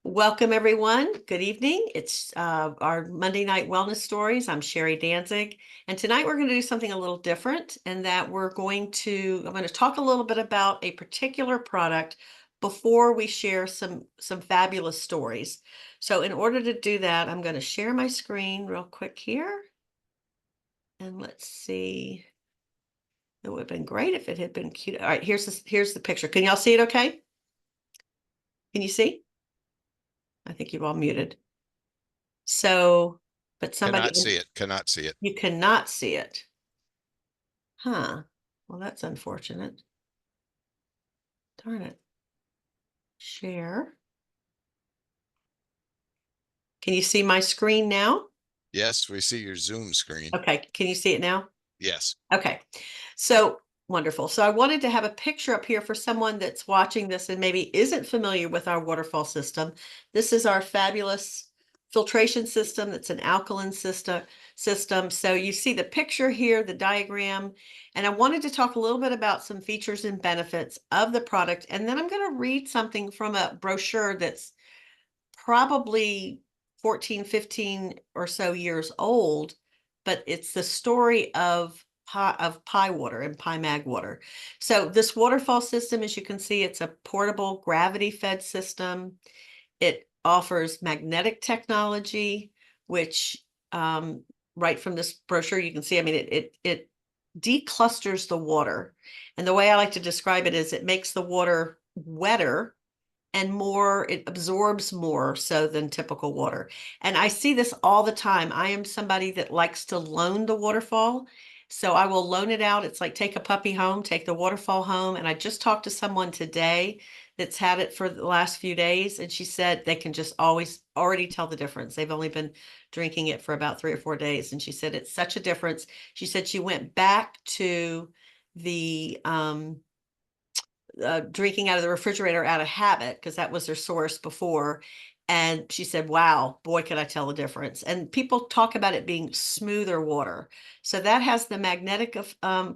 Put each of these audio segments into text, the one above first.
Welcome, everyone. Good evening. It's our Monday Night Wellness Stories. I'm Sherry Danzig, and tonight we're going to do something a little different in that I'm going to talk a little bit about a particular product before we share some fabulous stories. So in order to do that, I'm going to share my screen real quick here, and let's see. It would have been great if it had been cute. All right, here's the picture. Can y'all see it okay? Can you see? I think you've all muted. So, but Cannot somebody, see it. Cannot see it. you cannot see it. Huh. Well, that's unfortunate. Darn it. Share. Can you see my screen now? Yes, we see your Zoom screen. Okay. Can you see it now? Yes. Okay. So wonderful. So I wanted to have a picture up here for someone that's watching this and maybe isn't familiar with our waterfall system. This is our fabulous filtration system. That's an alkaline system. So you see the picture here, the diagram, and I wanted to talk a little bit about some features and benefits of the product. And then I'm going to read something from a brochure that's probably 14, 15 or so years old, but it's the story of pie water and pie mag water. So this waterfall system, as you can see, it's a portable gravity fed system. It offers magnetic technology, which right from this brochure you can see, I mean, it declusters the water. And the way I like to describe it is it makes the water wetter and more, it absorbs more so than typical water. And I see this all the time. I am somebody that likes to loan the waterfall. So I will loan it out. It's like take a puppy home, take the waterfall home. And I just talked to someone today that's had it for the last few days. And she said they can just always already tell the difference. They've only been drinking it for about 3 or 4 days. And she said it's such a difference. She said she went back to the drinking out of the refrigerator out of habit because that was their source before. And she said, wow, boy, could I tell the difference. And people talk about it being smoother water. So that has the magnetic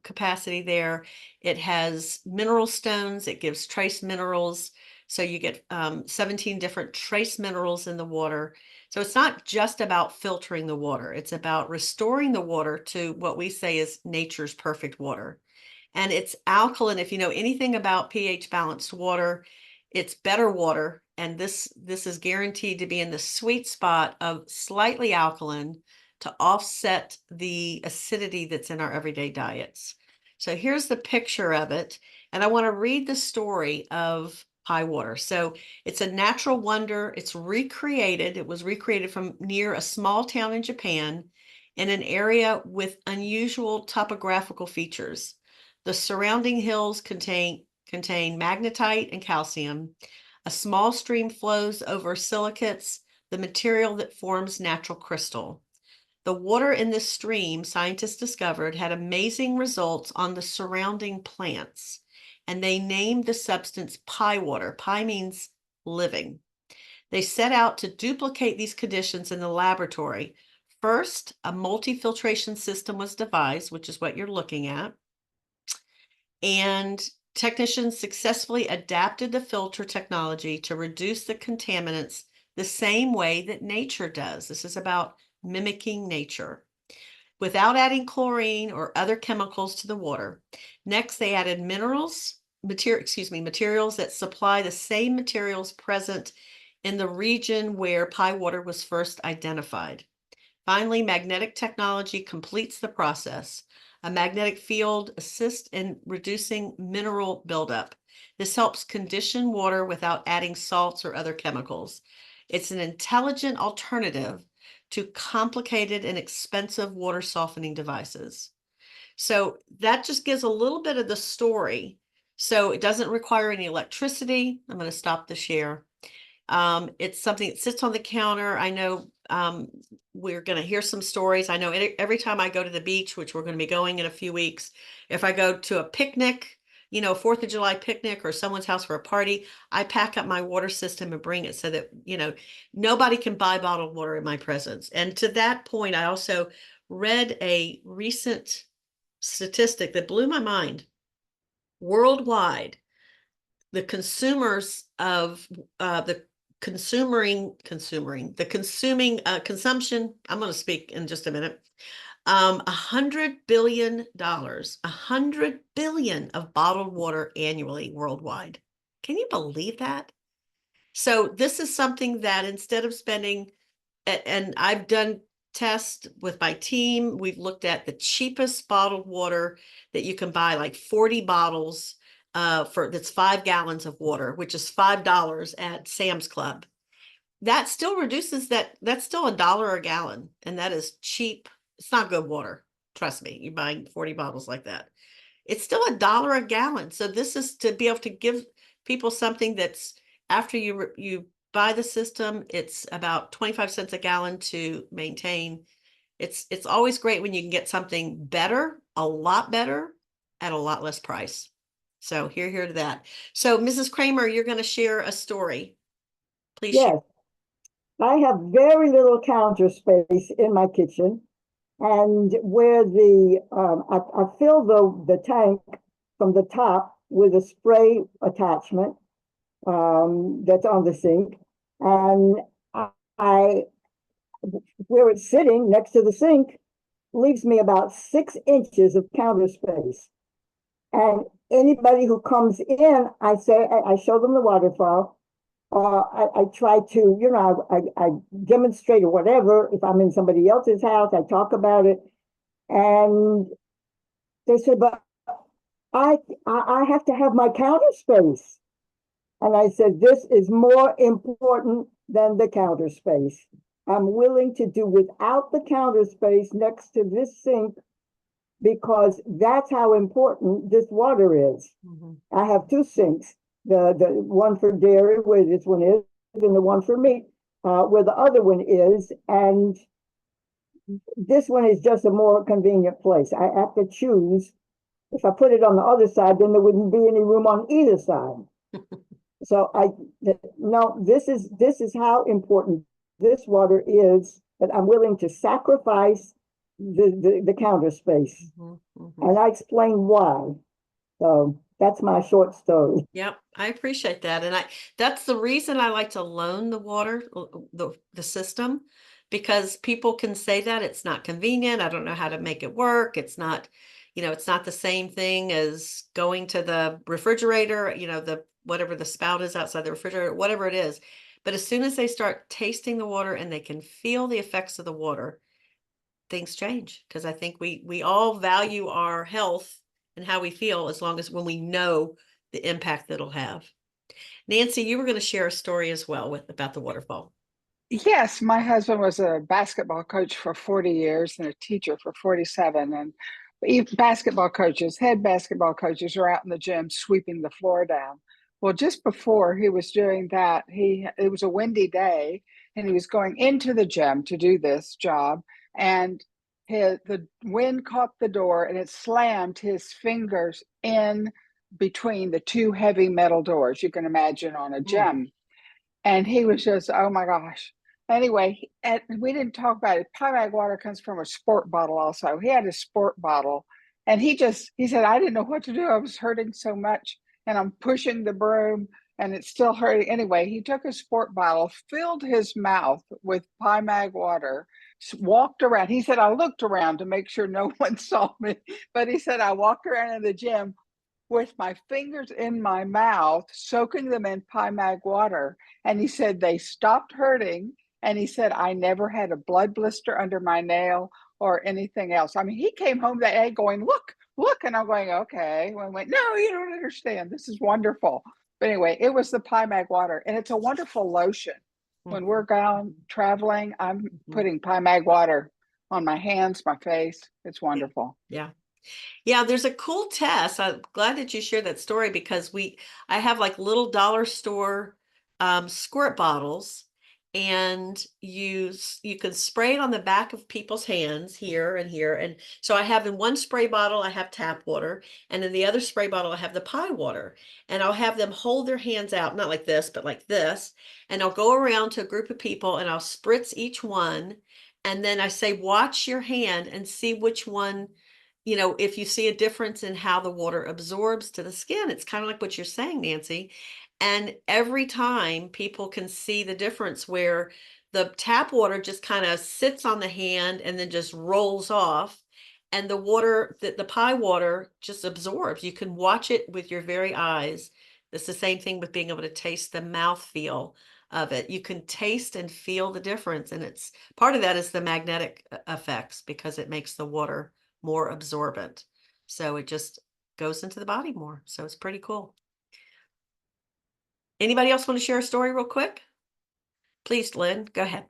capacity there. It has mineral stones. It gives trace minerals. So you get 17 different trace minerals in the water. So it's not just about filtering the water. It's about restoring the water to what we say is nature's perfect water. And it's alkaline. If you know anything about pH balanced water, it's better water. And this is guaranteed to be in the sweet spot of slightly alkaline to offset the acidity that's in our everyday diets. So here's the picture of it. And I want to read the story of pie water. So it's a natural wonder. It's recreated. It was recreated from near a small town in Japan in an area with unusual topographical features. The surrounding hills contain magnetite and calcium. A small stream flows over silicates, the material that forms natural crystal. The water in this stream, scientists discovered, had amazing results on the surrounding plants, and they named the substance pie water. Pie means living. They set out to duplicate these conditions in the laboratory. First, a multi-filtration system was devised, which is what you're looking at. And technicians successfully adapted the filter technology to reduce the contaminants the same way that nature does. This is about mimicking nature without adding chlorine or other chemicals to the water. Next, they added materials that supply the same materials present in the region where pie water was first identified. Finally, magnetic technology completes the process. A magnetic field assists in reducing mineral buildup. This helps condition water without adding salts or other chemicals. It's an intelligent alternative to complicated and expensive water softening devices. So that just gives a little bit of the story. So it doesn't require any electricity. I'm going to stop the share. It's something that sits on the counter. I know we're going to hear some stories. I know every time I go to the beach, which we're going to be going in a few weeks, if I go to a picnic, 4th of July picnic or someone's house for a party, I pack up my water system and bring it so that, nobody can buy bottled water in my presence. And to that point, I also read a recent statistic that blew my mind. Worldwide, the consumers of the consumption, I'm going to speak in just a minute. $100 billion, 100 billion of bottled water annually worldwide. Can you believe that? So this is something that instead of spending, and I've done tests with my team, we've looked at the cheapest bottled water that you can buy, like 40 bottles that's 5 gallons of water, which is $5 at Sam's Club. That still reduces that's still $1 a gallon, and that is cheap. It's not good water. Trust me, you're buying 40 bottles like that. It's still $1 a gallon. So this is to be able to give people something that's after you buy the system, it's about 25 cents a gallon to maintain. It's always great when you can get something better, a lot better, at a lot less price. So here to that. So Mrs. Kramer, you're going to share a story. Please share. Yes, I have very little counter space in my kitchen, and where I fill the tank from the top with a spray attachment that's on the sink, and I where it's sitting next to the sink leaves me about 6 inches of counter space. And anybody who comes in, I show them the waterfall. I try to, I demonstrate or whatever. If I'm in somebody else's house, I talk about it. And they say, but I have to have my counter space. And I said, this is more important than the counter space. I'm willing to do without the counter space next to this sink because that's how important this water is. Mm-hmm. I have 2 sinks, the one for dairy where this one is, and the one for meat where the other one is. And this one is just a more convenient place. I have to choose. If I put it on the other side, then there wouldn't be any room on either side. So no, this is how important this water is that I'm willing to sacrifice the counter space. Mm-hmm, mm-hmm. And I explain why. So that's my short story. Yep, I appreciate that. And that's the reason I like to loan the water, the system, because people can say that it's not convenient. I don't know how to make it work. It's not, it's not the same thing as going to the refrigerator, whatever the spout is outside the refrigerator, whatever it is. But as soon as they start tasting the water and they can feel the effects of the water, things change. Because I think we all value our health and how we feel as long as when we know the impact that it'll have. Nancy, you were going to share a story as well about the waterfall. Yes, my husband was a basketball coach for 40 years and a teacher for 47. And head basketball coaches are out in the gym sweeping the floor down. Well, just before he was doing that, it was a windy day and he was going into the gym to do this job. And the wind caught the door and it slammed his fingers in between the 2 heavy metal doors you can imagine on a gym. And he was just, oh my gosh. Anyway, we didn't talk about it. Pymag water comes from a sport bottle also. He had a sport bottle and he said, I didn't know what to do. I was hurting so much and I'm pushing the broom and it's still hurting. Anyway, he took a sport bottle, filled his mouth with Pymag water, walked around. He said, I looked around to make sure no one saw me, but he said, I walked around in the gym with my fingers in my mouth, soaking them in Pymag water. And he said, they stopped hurting. And he said, I never had a blood blister under my nail or anything else. I mean, he came home that day going, look. And I'm going, okay. And I went, no, you don't understand. This is wonderful. But anyway, it was the Pymag water. And it's a wonderful lotion. When we're gone traveling, I'm putting Pymag water on my hands, my face. It's wonderful. Yeah. Yeah, there's a cool test. I'm glad that you shared that story because I have like little dollar store squirt bottles, and you can spray it on the back of people's hands here and here. And so I have in one spray bottle, I have tap water, and in the other spray bottle, I have the pie water. And I'll have them hold their hands out, not like this, but like this. And I'll go around to a group of people and I'll spritz each one. And then I say, watch your hand and see which one, if you see a difference in how the water absorbs to the skin. It's kind of like what you're saying, Nancy. And every time people can see the difference where the tap water just kind of sits on the hand and then just rolls off. And the water, the pie water just absorbs. You can watch it with your very eyes. It's the same thing with being able to taste the mouth feel of it. You can taste and feel the difference. And it's part of that is the magnetic effects because it makes the water more absorbent. So it just goes into the body more. So it's pretty cool. Anybody else want to share a story real quick? Please, Lynn, go ahead.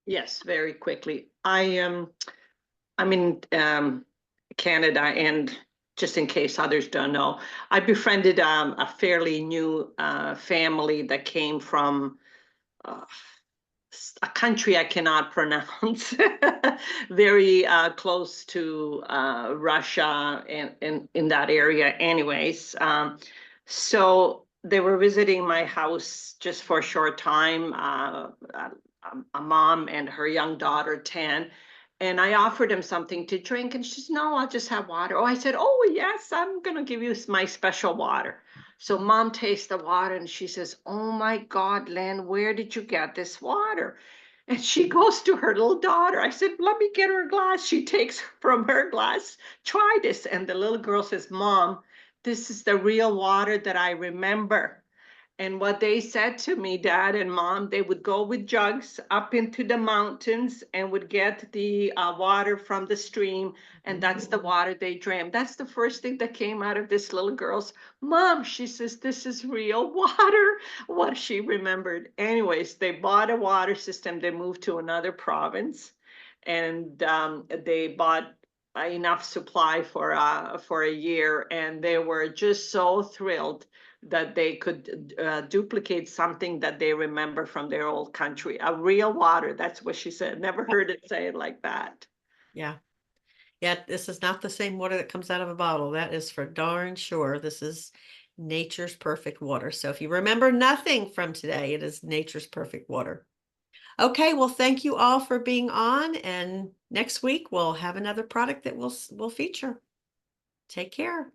Yes, very quickly. I'm in Canada, and just in case others don't know, I befriended a fairly new family that came from a country I cannot pronounce, very close to Russia and in that area anyways. So they were visiting my house just for a short time, a mom and her young daughter, 10. And I offered him something to drink, and she said, "No, I'll just have water." Oh, I said, "Oh, yes, I'm going to give you my special water." So mom tastes the water and she says, "Oh my God, Len, where did you get this water?" And she goes to her little daughter. I said, "Let me get her a glass." She takes from her glass, "Try this." And the little girl says, "Mom, this is the real water that I remember." And what they said to me, Dad and Mom, they would go with jugs up into the mountains and would get the water from the stream. And that's the water they drank. That's the first thing that came out of this little girl's mom. She says, "This is real water," what she remembered. Anyways, they bought a water system. They moved to another province, and they bought enough supply for a year. And they were just so thrilled that they could duplicate something that they remember from their old country. A real water, that's what she said. Never heard it say it like that. Yeah. Yeah, this is not the same water that comes out of a bottle. That is for darn sure. This is nature's perfect water. So if you remember nothing from today, it is nature's perfect water. Okay, well, thank you all for being on. And next week we'll have another product that we'll feature. Take care.